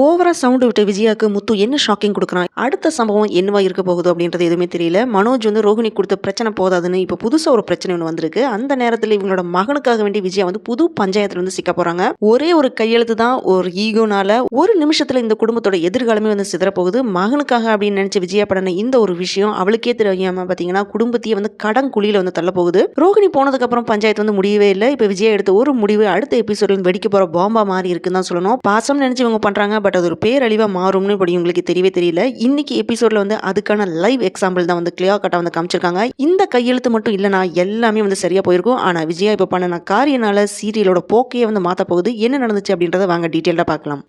ஓவரா சவுண்ட் விட்ட விஜயாக்கு முத்து என்ன ஷாக்கிங் கொடுக்குறான், அடுத்த சம்பவம் என்னவா இருக்க போகுது அப்படின்றது எதுவுமே தெரியல. மனோஜ் வந்து ரோஹிணி கொடுத்த பிரச்சனை போதாதுன்னு இப்போ புதுசா ஒரு பிரச்சனை ஒன்று வந்திருக்கு. அந்த நேரத்தில் இவங்களோட மகனுக்காக வேண்டி விஜயா வந்து புது பஞ்சாயத்துல வந்து சிக்க போறாங்க. ஒரே ஒரு கையெழுத்து தான், ஒரு ஈகோனால ஒரு நிமிஷத்துல இந்த குடும்பத்தோட எதிர்காலமே வந்து சிதற போகுது. மகனுக்காக அப்படின்னு நினைச்ச விஜயா பண்ண இந்த ஒரு விஷயம் அவளுக்கே தெரியாம பாத்தீங்கன்னா குடும்பத்தையே வந்து கடன் குழியில வந்து தள்ள போகுது. ரோஹிணி போனதுக்கு அப்புறம் பஞ்சாயத்து வந்து முடியவே இல்லை. இப்போ விஜயா எடுத்த ஒரு முடிவு அடுத்த எபிசோட்ல வந்து வெடிக்க போற பாம்பா மாதிரி இருக்குன்னு தான் சொல்லணும். பாசம் நினைச்சு இவங்க பண்றாங்க, பட் அது ஒரு பேரழிவா மாறும்னு இப்படி உங்களுக்கு தெரியவே தெரியல. இன்னைக்கு எபிசோட்ல வந்து அதுக்கான லைவ் எக்ஸாம்பிள் தான் வந்து கிளியர் கட்டா வந்து காமிச்சிருக்காங்க. இந்த கையெழுத்து மட்டும் இல்லைனா எல்லாமே வந்து சரியா போயிருக்கும். ஆனா விஜயா இப்ப பண்ண காரியனால சீரியலோட போக்கையே வந்து மாத்த போகுது. என்ன நடந்துச்சு அப்படின்றத வாங்க டீட்டெயிலா பார்க்கலாம்.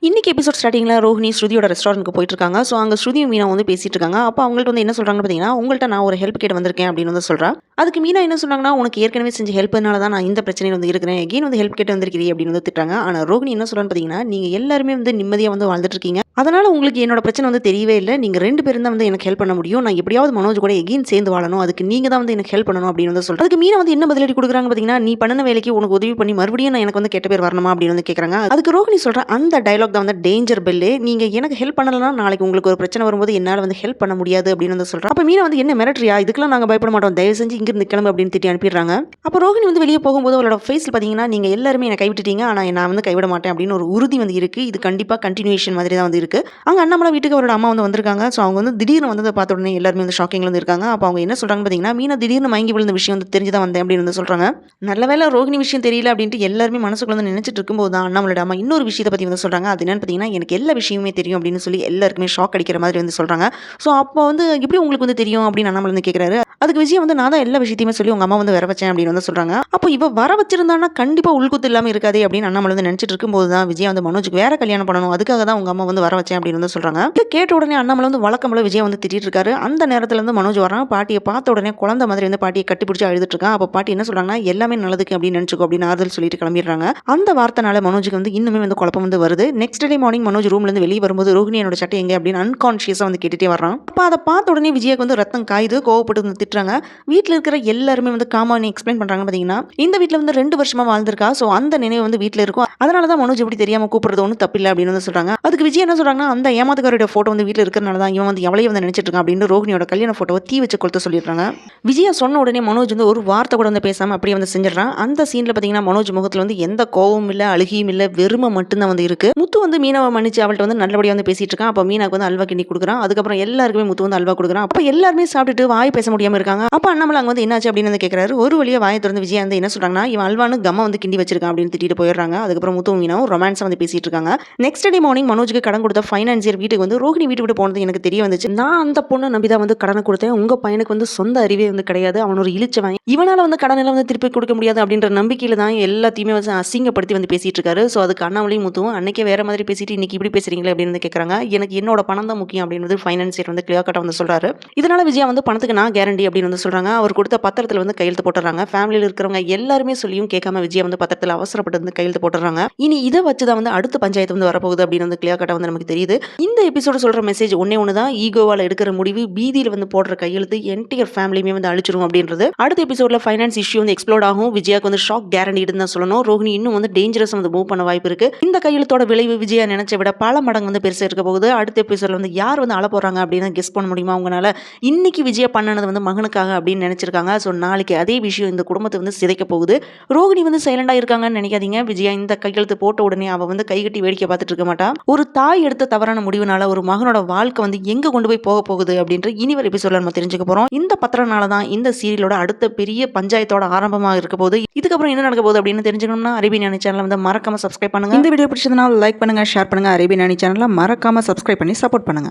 இன்னைக்கு எபிசோட் ஸ்டார்டிங்கில் ரோஹிணி ஸ்ருதியோட ரெஸ்டாரண்ட்க்கு போயிட்டு இருக்காங்க. ஸோ அங்கே ஸ்ருதியும் மீனா வந்து பேசிட்டு இருக்காங்க. அப்போ அவங்கள்ட்ட வந்து என்ன சொல்றாங்கன்னு பார்த்தீங்கன்னா, உங்கள்கிட்ட நான் ஒரு ஹெல்ப் கேட்டு வந்திருக்கேன் அப்படின்னு வந்து சொல்றேன். அதுக்கு மீனா என்ன சொல்றாங்கன்னா, உனக்கு ஏற்கனவே செஞ்ச ஹெல்ப்னால தான் நான் இந்த பிரச்சனையில் வந்து இருக்கிறேன், எகெயின் வந்து ஹெல்ப் கேட்டு வந்திருக்கிறீ அப்படின்னு வந்து திட்டுறாங்க. ஆனால் ரோஹிணி என்ன சொல்றான்னு பார்த்தீங்கன்னா, நீங்க எல்லாருமே வந்து நிம்மதியாக வந்து வாழ்ந்துட்டு இருக்கீங்க, அதனால உங்களுக்கு என்னோட பிரச்சனை வந்து தெரியவே இல்லை, நீங்க 2 பேரும் தான் வந்து எனக்கு ஹெல்ப் பண்ண முடியும், நான் எப்படியாவது மனோஜ் கூட எகெயின் சேர்ந்து வாழணும், அதுக்கு நீங்க தான் வந்து எனக்கு ஹெல்ப் பண்ணணும் அப்படின்னு வந்து சொல்றாங்க. அதுக்கு மீனா வந்து என்ன பதிலடி கொடுக்குறாங்க பார்த்தீங்கன்னா, நீ பண்ணன வேலைக்கு உனக்கு உதவி பண்ணி மறுபடியும் நான் எனக்கு வந்து கெட்ட பேர் வரணுமா அப்படின்னு வந்து கேட்குறாங்க. அதுக்கு ரோஹிணி சொல்ற அந்த டைலாக் தான் வந்து டேஞ்சர் பெல்லு. நீங்க எனக்கு ஹெல்ப் பண்ணலனா நாளைக்கு உங்களுக்கு ஒரு பிரச்சனை வரும்போது என்னால வந்து ஹெல்ப் பண்ண முடியாது அப்படின்னு வந்து சொல்றாங்க. அப்ப மீனா வந்து என்ன மிரட்டறியா, இதுக்கெல்லாம் நாங்க பயப்பட மாட்டோம், தயவு செஞ்சு இங்க இருந்து கிளம்பு அப்படின்னு திட்டி அனுப்பிடுறாங்க. அப்ப ரோஹிணி வந்து வெளியே போகும்போது அவளோட ஃபேஸ்ல பாத்தீங்கன்னா, நீங்க எல்லாருமே என்ன கைவிட்டுட்டீங்க, ஆனா நான் வந்து கைவிட மாட்டேன் அப்படின்னு ஒரு உறுதி வந்து இருக்கு. இது கண்டிப்பா கண்டினியூஷன் மாதிரி தான் வந்து இருக்கு. அங்க அண்ணாமலை வீட்டுக்கு அவரோட அம்மா வந்து வந்திருக்காங்க. ஸோ அவங்க வந்து திடீர்னு வந்ததை பார்த்த உடனே எல்லாருமே வந்து ஷாக்கிங்ல வந்து இருக்காங்க. அப்ப அவங்க என்ன சொல்றாங்க பாத்தீங்கன்னா, மீனா திடீர்னு மயங்கி விழுந்த விஷயம் வந்து தெரிஞ்சுதான் வந்தேன் அப்படின்னு வந்து சொல்றாங்க. நல்ல வேளை ரோஹிணி விஷயம் தெரியல அப்படின்ட்டு எல்லாருமே மனசுக்குள்ள வந்து நினைச்சிட்டு இருக்கும்போது தான் அண்ணாமலோட அம்மா இன்னொரு விஷயத்தை பத்தி வந்து சொல்றாங்க. அது என்னன்னு பாத்தீங்கன்னா, எனக்கு எல்லா விஷயமே தெரியும் அப்படின்னு சொல்லி எல்லாருக்குமே ஷாக் அடிக்கிற மாதிரி வந்து சொல்றாங்க. ஸோ அப்போ வந்து எப்படி உங்களுக்கு வந்து தெரியும் அப்படின்னு அண்ணாமலை வந்து கேட்கிறாரு. அதுக்கு விஜய் வந்து நான் தான் எல்லா விஷயத்தையுமே சொல்லி உங்க அம்மா வந்து வர வச்சேன் அப்படின்னு வந்து சொல்றாங்க. அப்போ இவ வர வச்சிருந்தானா கண்டிப்பா உள்குத்து இல்லாம இருக்காதே அப்படின்னு அண்ணாமலை வந்து நினைச்சிட்டு இருக்கும்போது தான் விஜய் வந்து மனோஜுக்கு வேற கல்யாணம் பண்ணணும், அதுக்காக தான் உங்க அம்மா வந்து வர வச்சேன் அப்படின்னு வந்து சொல்றாங்க. இது கேட்ட உடனே அண்ணாமலை வந்து வழக்கம் போல விஜய் வந்து திட்டிட்டு இருக்காரு. அந்த நேரத்துல வந்து மனோஜ் வரான். பாட்டியை பார்த்த உடனே குழந்தை மாதிரி வந்து பாட்டியை கட்டிப்பிடிச்சு அழுதுட்டு இருக்கான். அப்போ பாட்டி என்ன சொல்றாங்கன்னா, எல்லாமே நல்லதுக்கு அப்படின்னு நினைச்சுக்கோ அப்படின்னு ஆறுதல் சொல்லிட்டு கிளம்பிடுறாங்க. அந்த வார்த்தைனால மனோஜுக்கு வந்து இன்னுமே வந்து குழப்பம் வந்து வருது. நெக்ஸ்ட் டே மார்னிங் மனோஜ் ரூம்ல இருந்து வெளியே வரும்போது ரோஹிணி என்னோட சட்டை எங்க அப்படின்னு அன்கான்ஷியஸா வந்து கேட்டுட்டே வர்றான். அப்ப அதை பார்த்த உடனே விஜய்க்கு வந்து ரத்தம் காயுது, கோவப்பட்டு வந்து திட்டுறாங்க. வீட்டில் இருக்கிற எல்லாருமே வந்து காமானி எக்ஸ்பிளைன் பண்றாங்க. பாத்தீங்கன்னா இந்த வீட்டில் வந்து 2 வருஷமா வாழ்ந்திருக்கா, ஸோ அந்த நினைவு வந்து வீட்டில் இருக்கும், அதனால தான் மனோஜ் எப்படி தெரியாம கூப்பிடுறது ஒன்றும் தப்பில்லை அப்படின்னு வந்து சொல்றாங்க. அதுக்கு விஜய் என்ன சொல்றாங்கன்னா, அந்த ஏமாத்துக்காரோட போட்டோ வந்து வீட்டில் இருக்கிறனால தான் இவன் வந்து எவளையும் வந்து நினைச்சிட்டு இருக்கான் அப்படின்னு ரோஹிணியோட கல்யாண போட்டோவை தீ வச்சு கொளுத்த சொல்லிடுறாங்க. விஜயா சொன்ன உடனே மனோஜ் வந்து ஒரு வார்த்தை கூட வந்து பேசாம அப்படியே வந்து செஞ்சிடறான். அந்த சீன்ல பாத்தீங்கன்னா மனோஜ் முகத்துல வந்து எந்த கோவமும் இல்ல, அழுகியும் இல்ல, வெறுமை மட்டும்தான் வந்து இருக்கு. முத்து வந்து மீனாவை மன்னிச்சு அவள்கிட்ட வந்து நல்லபடியா வந்து பேசிட்டு இருக்கான். அப்ப மீனாக்கு வந்து அல்வா கிண்டி கொடுக்குறான். அதுக்கப்புறம் எல்லாருக்குமே முத்து வந்து அல்வா கொடுக்குறான். அப்ப எல்லாருமே சாப்பிட்டுட்டு வாய் பேச முடியாம இருக்காங்க. அப்ப அண்ணாமலை அங்க வந்து என்னாச்சு அப்படின்னு வந்து கேட்கிறாரு. ஒரு வழியா வாயை திறந்து விஜயா வந்து என்ன சொல்றாங்கன்னா, இவன் அல்வான்னு கம்மா வந்து கிண்டி வச்சிருக்கான் அப்படின்னு திட்டிட்டு போயிடுறாங்க. அதுக்கப்புறம் முத்து மீனாவும் ரொமான்ஸா வந்து பேசிட்டு இருக்காங்க. நெக்ஸ்ட் டே மார்னிங் மனோஜுக்கு கடன் கொடுத்த ஃபைனான்சியர் வீட்டுக்கு வந்து ரோஹிணி வீட்டு விட்டு போனது எனக்கு தெரிய வந்துச்சு. நான் அந்த பொண்ணை நம்பிதான் வந்து கடனை கொடுத்தேன், உங்க பையனுக்கு வந்து சொந்த அறிவே வந்து கிடையாது, அவன் ஒரு இழிச்சவன், இவனால வந்து கடன் எல்லாம் வந்து திருப்பி கொடுக்க முடியாது அப்படின்ற நம்பிக்கையில தான் எல்லாத்தையுமே வந்து அசிங்கப்படுத்தி வந்து பேசிட்டு இருக்காரு. ஸோ அதுக்கு அண்ணாமலையும் முத்துவும் அன்னைக்கே வேற மாதிரி பேசிட்டு இன்னைக்கு இப்படி பேசுறீங்களே அப்படின்னு வந்து கேட்கறாங்க. எனக்கு என்னோட பணம் தான் முக்கியம் அப்படின்னு ஃபைனான்சியர் வந்து கிளியர் கட்டா வந்து சொல்றாரு. இதனால விஜயா வந்து பணத்துக்கு நான் கேரண்டி அப்படின்னு வந்து சொல்றாங்க. அவர் கொடுத்த பத்திரத்துல வந்து கையெழுத்து போட்டுறாங்க. ஃபேமிலியில் இருக்கிறவங்க எல்லாருமே சொல்லியும் கேட்காம விஜயா வந்து பத்திரத்தில் அவசரப்பட்டு வந்து கையெழுத்து போட்டுறாங்க. இனி இதை வச்சுதான் வந்து அடுத்த பஞ்சாயத்து வந்து வரப்போகுது அப்படின்னு வந்து கிளியர் கட்டா வந்து நமக்கு தெரியுது. இந்த எபிசோட சொல்ற மெசேஜ் ஒன்னே ஒண்ணுதான், ஈகோவால எடுக்கிற முடிவு பீதியில வந்து போடுற கையெழுத்து என்டையர் ஃபேமிலியுமே வந்து அழிச்சிரும் அப்படின்றது. அடுத்த எபிசோட்ல ஃபைனான்ஸ் இஷ்யூ வந்து எக்ஸ்ப்ளோர் ஆகும். விஜயாக்கு வந்து ஷாக் கேரண்டின்னு தான் சொல்லணும். ரோஹிணி இன்னும் வந்து டேஞ்சரஸ் வந்து மூவ் பண்ண வாய்ப்பு இருக்கு. இந்த கையெழுத்தோட விளைவு விஜயா நினைச்ச விட பல மடங்கு வந்து பெருசா இருக்க போகுது. அடுத்த எபிசோட்ல வந்து யார் வந்து அழ போறாங்க அப்படின்னு கெஸ் பண்ண முடியுமா உங்களால? இன்னைக்கு விஜயா பண்ணனது வந்து மகனுக்காக அப்படின்னு நினைச்சிருக்காங்க. ஸோ நாளைக்கு அதே விஷயம் இந்த குடும்பத்தை வந்து சிதைக்க போகுது. ரோஹிணி வந்து சைலண்டா இருக்காங்கன்னு நினைக்காதீங்க. விஜயா இந்த கையெழுத்து போட்ட உடனே அவ வந்து கைகட்டி வேடிக்கை பார்த்துட்டு இருக்க மாட்டா. ஒரு தாய் எடுத்த தவறான முடிவுனால ஒரு மகனோட வாழ்க்கை வந்து எங்க கொண்டு போய் போக போகுது அப்படின்ற இனி வர எபிசோட்ல நம்ம தெரிஞ்சுக்க போறோம். இந்த பத்திரனால தான் இந்த சீரியலோட அடுத்த பெரிய பஞ்சாயத்தோட ஆரம்பமாக இருக்க போகுது. இதுக்கப்புறம் என்ன நடக்க போகுது அப்படின்னு தெரிஞ்சுக்கணும்னா அரேபியன் அணி சேனலை வந்து மறக்காம சப்ஸ்கிரைப் பண்ணுங்க. இந்த வீடியோ பிடிச்சதுனால லைக் பண்ணுங்க, ஷேர் பண்ணுங்க. அரேபியன் அணி சேனலை மறக்காம சப்ஸ்கிரைப் பண்ணி சப்போர்ட் பண்ணுங்க.